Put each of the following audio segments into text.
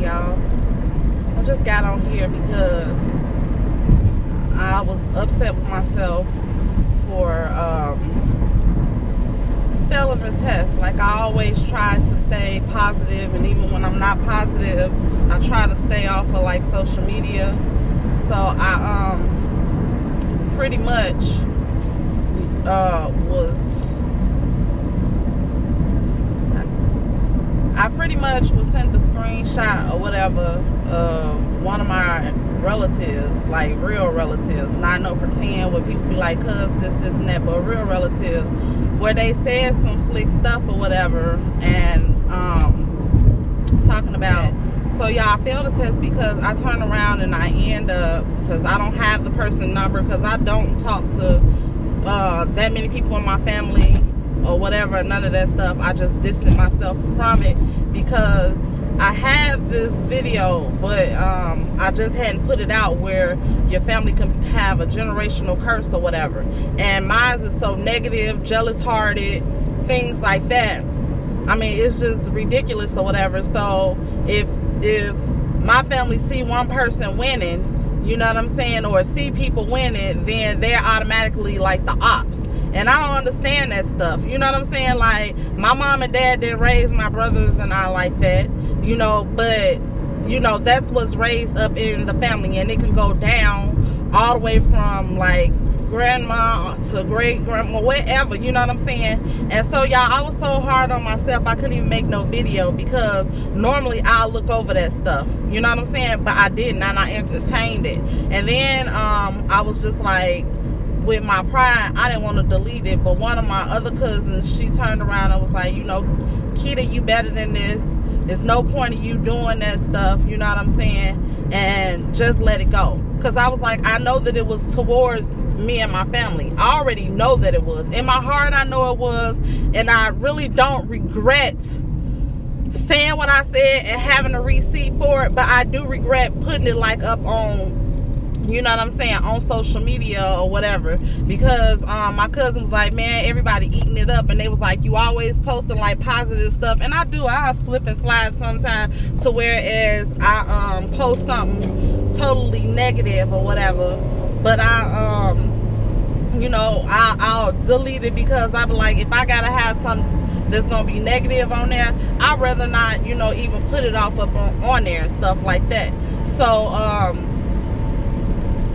y'all. I just got on here because I was upset with myself for failing the test. Like, I always try to stay positive, and even when I'm not positive, I try to stay off of like social media. So I pretty much was sent the screenshot or whatever of one of my relatives, like real relatives, not no pretend where people be like, cuz this and that, but real relatives, where they said some slick stuff or whatever, and talking about, so y'all, I failed the test because I turn around and I end up, because I don't have the person number, because I don't talk to that many people in my family or whatever, none of that stuff. I just distance myself from it because I have this video, but I just hadn't put it out where your family can have a generational curse or whatever. And mine is so negative, jealous-hearted, things like that. I mean, it's just ridiculous or whatever. So if my family see one person winning, you know what I'm saying, or see people winning, then they're automatically like the ops. And I don't understand that stuff. You know what I'm saying? Like, my mom and dad didn't raise my brothers and I like that, you know, but, you know, that's what's raised up in the family. And it can go down all the way from, like, grandma to great grandma, whatever, you know what I'm saying? And so, y'all, I was so hard on myself, I couldn't even make no video, because normally I'll look over that stuff, you know what I'm saying? But I didn't, and I entertained it. And then I was just like, with my pride, I didn't want to delete it, but one of my other cousins, she turned around and was like, you know, Keita, you better than this. There's no point of you doing that stuff, you know what I'm saying? And just let it go. Because I was like, I know that it was towards me and my family. I already know that it was. In my heart, I know it was. And I really don't regret saying what I said and having a receipt for it. But I do regret putting it like up on, you know what I'm saying, on social media or whatever, because my cousin was like, man, everybody eating it up, and they was like, you always posting like positive stuff. And I slip and slide sometimes, to whereas I post something totally negative or whatever, but you know, I'll delete it, because I be like, if I gotta have something that's gonna be negative on there, I'd rather not, you know, even put it off up on there and stuff like that. So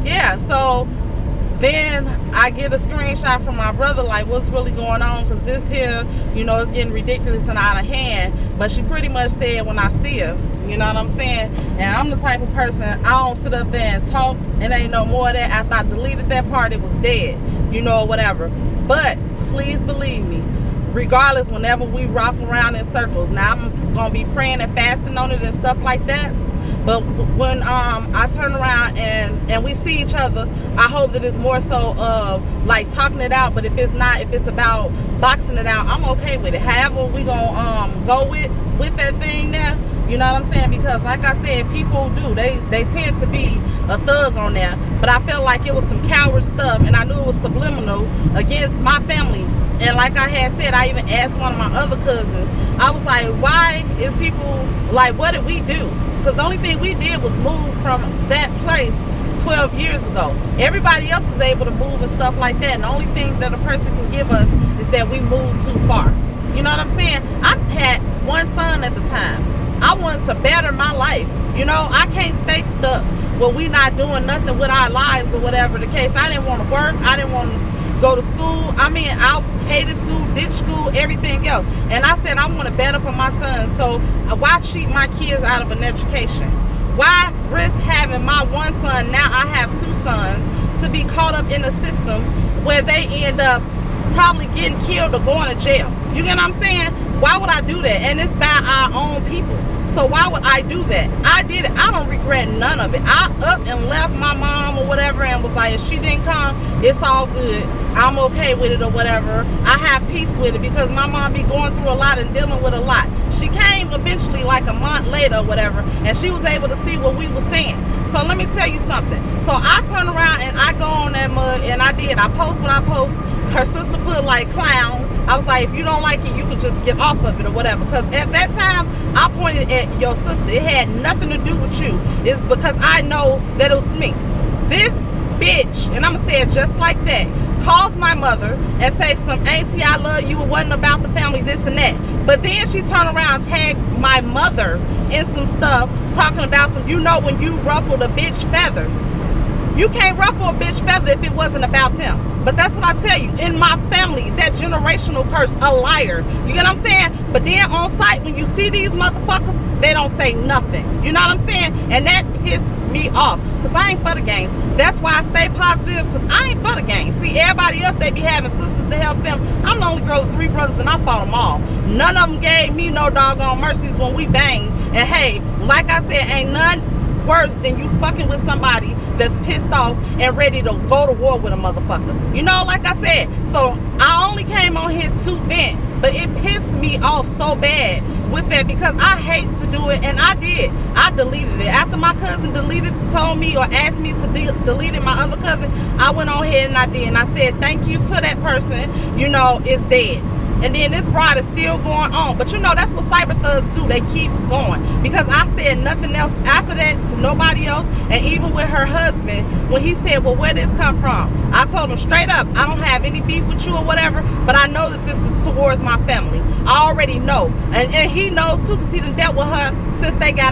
yeah, so then I get a screenshot from my brother, like, what's really going on, because this here, you know, it's getting ridiculous and out of hand. But she pretty much said, when I see her, you know what I'm saying? And I'm the type of person, I don't sit up there and talk, and ain't no more of that. After I deleted that part, it was dead, you know, or whatever. But please believe me, regardless, whenever we rock around in circles, now I'm gonna be praying and fasting on it and stuff like that. But when I turn around and we see each other, I hope that it's more so of like talking it out. But if it's not, if it's about boxing it out, I'm okay with it. However we gonna go with that thing there, you know what I'm saying? Because like I said, people do, they tend to be a thug on there. But I felt like it was some coward stuff, and I knew it was subliminal against my family. And like I had said, I even asked one of my other cousins, I was like, why is people, like, what did we do? Because the only thing we did was move from that place 12 years ago. Everybody else is able to move and stuff like that. And the only thing that a person can give us is that we moved too far. You know what I'm saying? I had one son at the time. I wanted to better my life. You know, I can't stay stuck where we not doing nothing with our lives or whatever the case. I didn't want to work. I didn't want to go to school. I mean, I hated school, ditched school, everything else. And I said, I want to better for my son. So why cheat my kids out of an education? Why risk having my one son, now I have two sons, to be caught up in a system where they end up probably getting killed or going to jail? You get what I'm saying? Why would I do that? And it's by our own people. So why would I do that? I did it. I don't regret none of it. I up and left my mom or whatever and was like, if she didn't come, it's all good. I'm okay with it or whatever. I have peace with it, because my mom be going through a lot and dealing with a lot. She came eventually like a month later or whatever, and she was able to see what we were saying. So let me tell you something. So I turn around and I go on that mug, and I did. I post what I post. Her sister put like clown. I was like, if you don't like it, you can just get off of it or whatever. Because at that time, I pointed at your sister. It had nothing to do with you. It's because I know that it was for me. This bitch, and I'm going to say it just like that, calls my mother and say some, auntie, I love you, it wasn't about the family, this and that. But then she turned around and tags my mother in some stuff, talking about some, you know, when you ruffled a bitch feather. You can't ruffle a bitch feather if it wasn't about them. But that's what I tell you. In my family, that generational curse, a liar. You get what I'm saying? But then on site, when you see these motherfuckers, they don't say nothing. You know what I'm saying? And that pissed me off. Because I ain't for the games. That's why I stay positive. Because I ain't for the games. See, everybody else, they be having sisters to help them. I'm the only girl of 3 brothers, and I fought them all. None of them gave me no doggone mercies when we banged. And hey, like I said, ain't none worse than you fucking with somebody that's pissed off and ready to go to war with a motherfucker. You know, like I said, so I only came on here to vent, but it pissed me off so bad with that because I hate to do it, and I did. I deleted it. After my cousin told me or asked me to delete it, my other cousin, I went on ahead and I did. And I said, thank you to that person, you know, it's dead. And then this ride is still going on. But you know, that's what cyber thugs do. They keep going. Because I said nothing else after that to nobody else. And even with her husband, when he said, well, where did this come from? I told him straight up, I don't have any beef with you or whatever, but I know that this is towards my family. I already know. And he knows too, because he done dealt with her since they got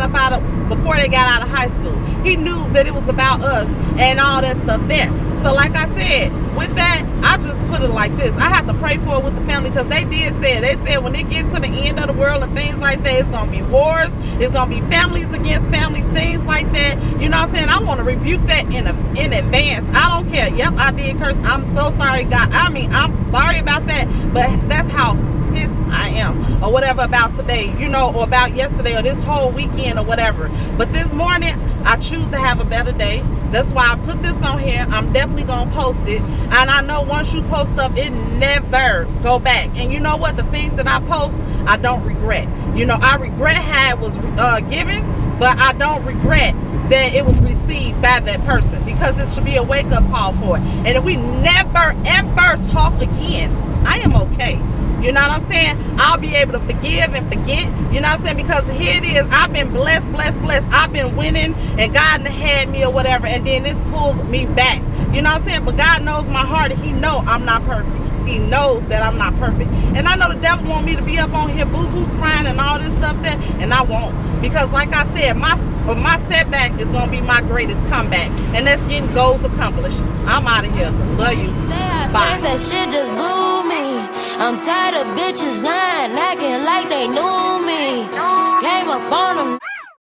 before they got out of high school. He knew that it was about us and all that stuff there. So like I said, with that, I just put it like this. I have to pray for it with the family, because they did say it. They said when it gets to the end of the world and things like that, it's going to be wars. It's going to be families against families, things like that. You know what I'm saying? I want to rebuke that in advance. I don't care. Yep, I did curse. I'm so sorry, God. I mean, I'm sorry about that. But that's how pissed I am, or whatever, about today, you know, or about yesterday, or this whole weekend, or whatever. But this morning, I choose to have a better day. That's why I put this on here. I'm definitely gonna post it, and I know once you post stuff, it never go back. And you know what? The things that I post, I don't regret. You know, I regret how it was given, but I don't regret that it was received by that person, because it should be a wake-up call for it. And if we never ever talk again, I am okay. You know what I'm saying? I'll be able to forgive and forget. You know what I'm saying? Because here it is. I've been blessed. I've been winning, and God had me or whatever. And then this pulls me back. You know what I'm saying? But God knows my heart, and He knows I'm not perfect. He knows that I'm not perfect. And I know the devil want me to be up on here boo-hoo crying and all this stuff there. And I won't. Because like I said, my setback is going to be my greatest comeback. And that's getting goals accomplished. I'm out of here. So love you. Bye. That shit just blew me. I'm tired of bitches lying, acting like they knew